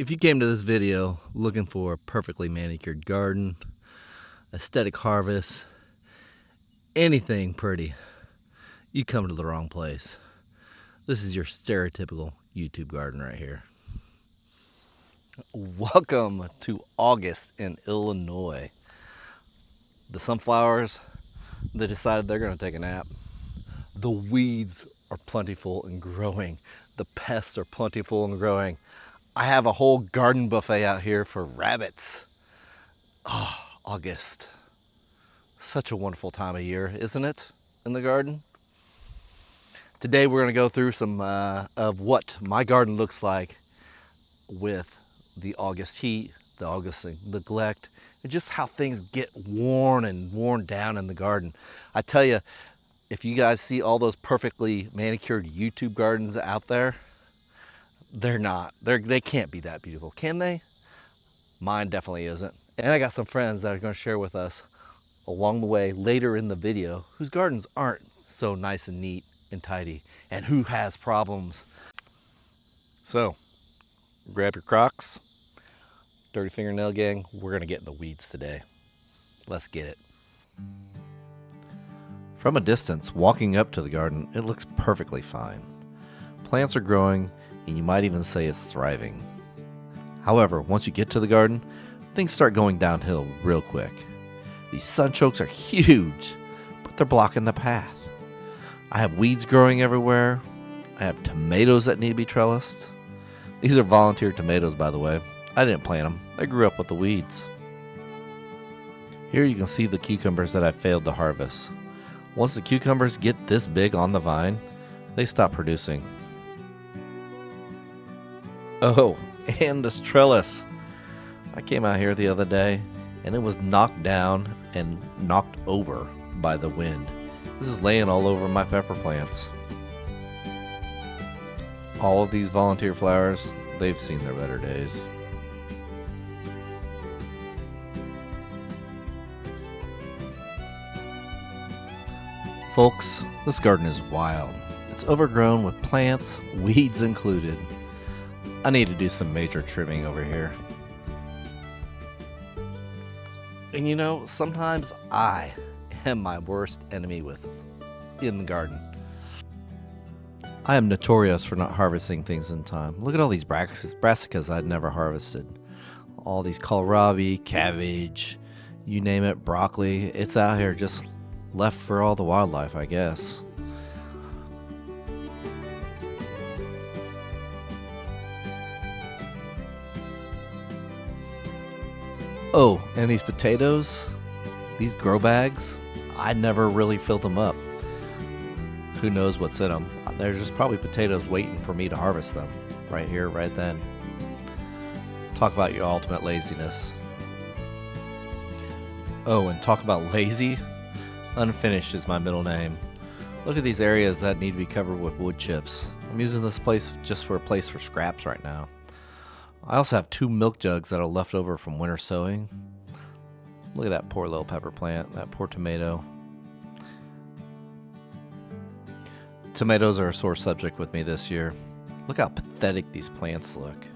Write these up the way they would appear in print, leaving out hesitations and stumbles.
If you came to this video looking for a perfectly manicured garden, aesthetic harvest, anything pretty, you come to the wrong place. This is your stereotypical YouTube garden right here. Welcome to August in Illinois. The sunflowers, they decided they're going to take a nap. The weeds are plentiful and growing. The pests are plentiful and growing. I have a whole garden buffet out here for rabbits. Oh, August. Such a wonderful time of year, isn't it, in the garden? Today we're going to go through some of what my garden looks like with the August heat, the August neglect, and just how things get worn down in the garden. I tell you, if you guys see all those perfectly manicured YouTube gardens out there, they're not. They can't be that beautiful, can they? Mine definitely isn't. And I got some friends that are going to share with us along the way later in the video whose gardens aren't so nice and neat and tidy and who has problems. So grab your Crocs, dirty fingernail gang. We're going to get in the weeds today. Let's get it. From a distance, walking up to the garden, it looks perfectly fine. Plants are growing, and you might even say it's thriving. However, once you get to the garden, things start going downhill real quick. These sunchokes are huge, but they're blocking the path. I have weeds growing everywhere. I have tomatoes that need to be trellised. These are volunteer tomatoes, by the way. I didn't plant them. They grew up with the weeds. Here you can see the cucumbers that I failed to harvest. Once the cucumbers get this big on the vine, they stop producing. Oh, and this trellis. I came out here the other day and it was knocked down and knocked over by the wind. This is laying all over my pepper plants. All of these volunteer flowers, they've seen their better days. Folks, this garden is wild. It's overgrown with plants, weeds included. I need to do some major trimming over here. And you know, sometimes I am my worst enemy in the garden. I am notorious for not harvesting things in time. Look at all these brassicas I'd never harvested. All these kohlrabi, cabbage, you name it, broccoli. It's out here just left for all the wildlife, I guess. Oh, and these potatoes, these grow bags, I never really filled them up. Who knows what's in them? There's just probably potatoes waiting for me to harvest them. Right here, right then. Talk about your ultimate laziness. Oh, and talk about lazy. Unfinished is my middle name. Look at these areas that need to be covered with wood chips. I'm using this place just for a place for scraps right now. I also have 2 milk jugs that are left over from winter sowing. Look at that poor little pepper plant, that poor tomato. Tomatoes are a sore subject with me this year. Look how pathetic these plants look.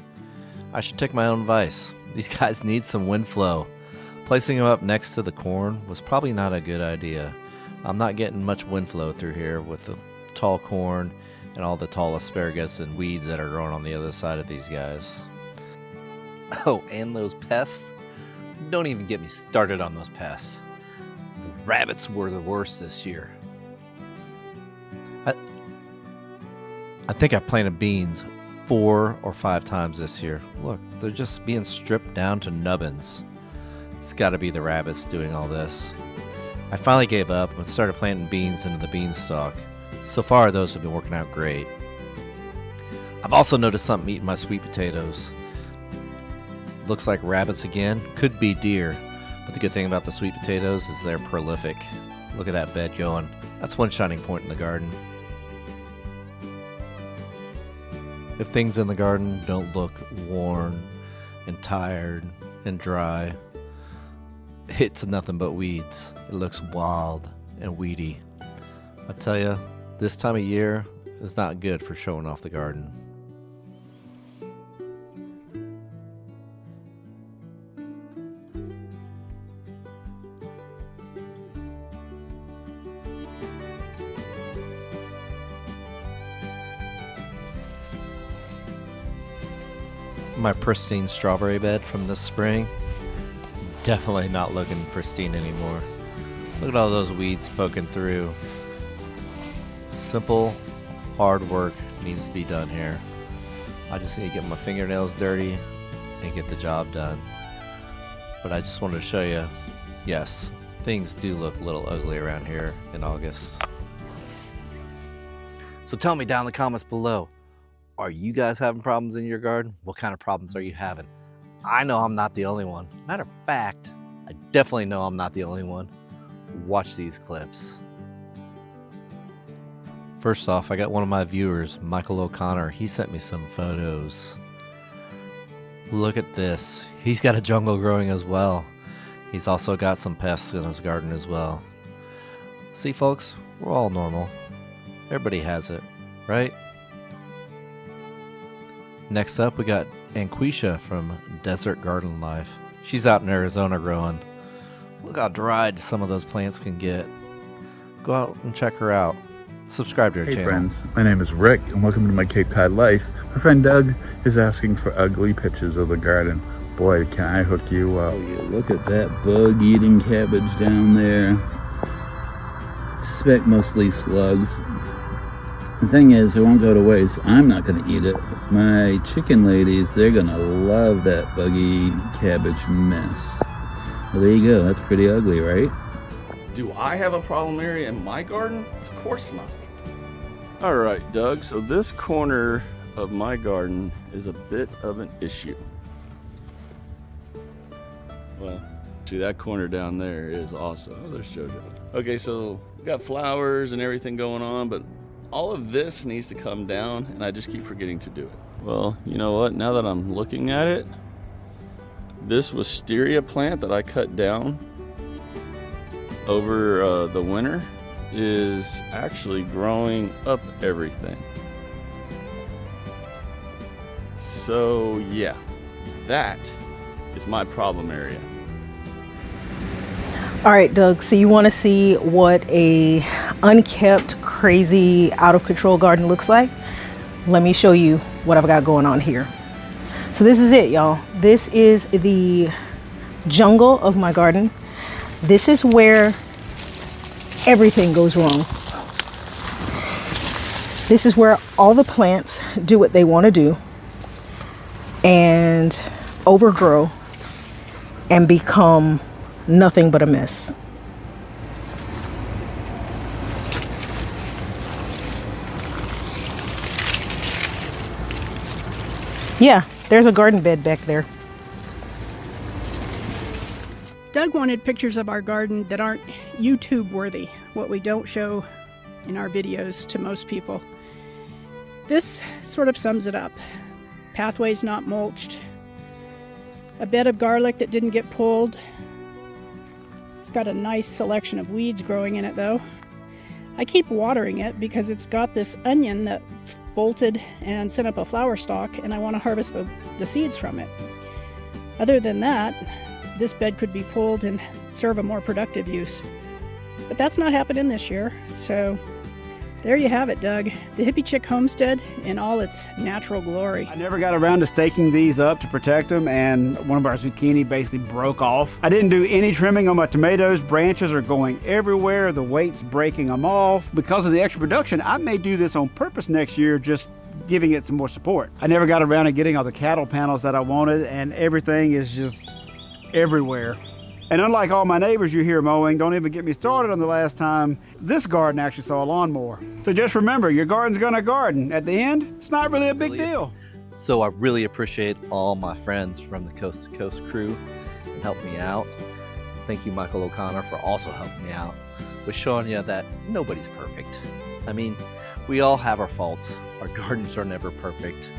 I should take my own advice. These guys need some wind flow. Placing them up next to the corn was probably not a good idea. I'm not getting much wind flow through here with the tall corn and all the tall asparagus and weeds that are growing on the other side of these guys. Oh, and those pests. Don't even get me started on those pests. The rabbits were the worst this year. I think I planted beans 4 or 5 times this year. Look, they're just being stripped down to nubbins. It's got to be the rabbits doing all this. I finally gave up and started planting beans into the beanstalk. So far, those have been working out great. I've also noticed something eating my sweet potatoes. Looks like rabbits again. Could be deer. But the good thing about the sweet potatoes is they're prolific. Look at that bed going. That's one shining point in the garden. If things in the garden don't look worn and tired and dry, it's nothing but weeds. It looks wild and weedy. I tell you, this time of year is not good for showing off the garden. my pristine strawberry bed from this spring. Definitely not looking pristine anymore. Look at all those weeds poking through. Simple, hard work needs to be done here. I just need to get my fingernails dirty and get the job done. But I just wanted to show you, yes, things do look a little ugly around here in August. So tell me down in the comments below, are you guys having problems in your garden? What kind of problems are you having? I know I'm not the only one. Matter of fact, I definitely know I'm not the only one. Watch these clips. First off, I got one of my viewers, Michael O'Connor. He sent me some photos. Look at this. He's got a jungle growing as well. He's also got some pests in his garden as well. See, folks, we're all normal. Everybody has it, right? Next up, we got Anquisha from Desert Garden Life. She's out in Arizona growing. Look how dried some of those plants can get. Go out and check her out. Subscribe to her channel. Hey friends, my name is Rick and welcome to my Cape Cod life. My friend Doug is asking for ugly pictures of the garden. Boy, can I hook you up. Oh yeah, look at that bug-eating cabbage down there. Suspect mostly slugs. The thing is, it won't go to waste. I'm not going to eat it. My chicken ladies, they're going to love that buggy cabbage mess. Well, there you go. That's pretty ugly, right? Do I have a problem area in my garden? Of course not. All right, Doug, so this corner of my garden is a bit of an issue. Well, see, that corner down there is also, oh, there's JoJo. Okay, so we got flowers and everything going on, but all of this needs to come down, and I just keep forgetting to do it. Well, you know what? Now that I'm looking at it, this wisteria plant that I cut down over the winter is actually growing up everything. So yeah, that is my problem area. All right, Doug, so you want to see what a unkept, crazy, out of control garden looks like? Let me show you what I've got going on here. So this is it, y'all. This is the jungle of my garden. This is where everything goes wrong. This is where all the plants do what they want to do and overgrow and become nothing but a mess. Yeah, there's a garden bed back there. Doug wanted pictures of our garden that aren't YouTube worthy, what we don't show in our videos to most people. This sort of sums it up. Pathways not mulched, a bed of garlic that didn't get pulled. It's got a nice selection of weeds growing in it though. I keep watering it because it's got this onion that bolted and sent up a flower stalk, and I want to harvest the seeds from it. Other than that, this bed could be pulled and serve a more productive use. But that's not happening this year, so there you have it, Doug. The Hippie Chick Homestead in all its natural glory. I never got around to staking these up to protect them, and one of our zucchini basically broke off. I didn't do any trimming on my tomatoes. Branches are going everywhere. The weight's breaking them off. Because of the extra production, I may do this on purpose next year, just giving it some more support. I never got around to getting all the cattle panels that I wanted, and everything is just everywhere. And unlike all my neighbors you hear mowing, don't even get me started on the last time this garden actually saw a lawnmower. So just remember, your garden's gonna garden. At the end, it's not really a big deal. So I really appreciate all my friends from the Coast to Coast crew that helped me out. Thank you, Michael O'Connor, for also helping me out with showing you that nobody's perfect. I mean, we all have our faults. Our gardens are never perfect.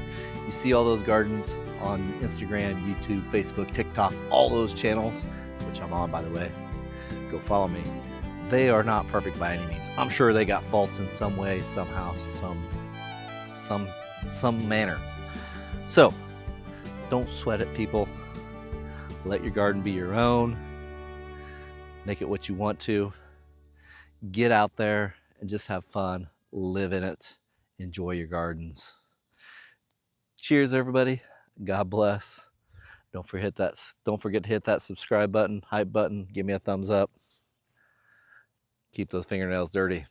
You see all those gardens on Instagram, YouTube, Facebook, TikTok, all those channels, which I'm on, by the way. Go follow me. They are not perfect by any means. I'm sure they got faults in some way, somehow, some manner. So don't sweat it, people. Let your garden be your own. Make it what you want to. Get out there and just have fun. Live in it. Enjoy your gardens. Cheers, everybody. God bless. Don't forget to hit that subscribe button, hype button, give me a thumbs up. Keep those fingernails dirty.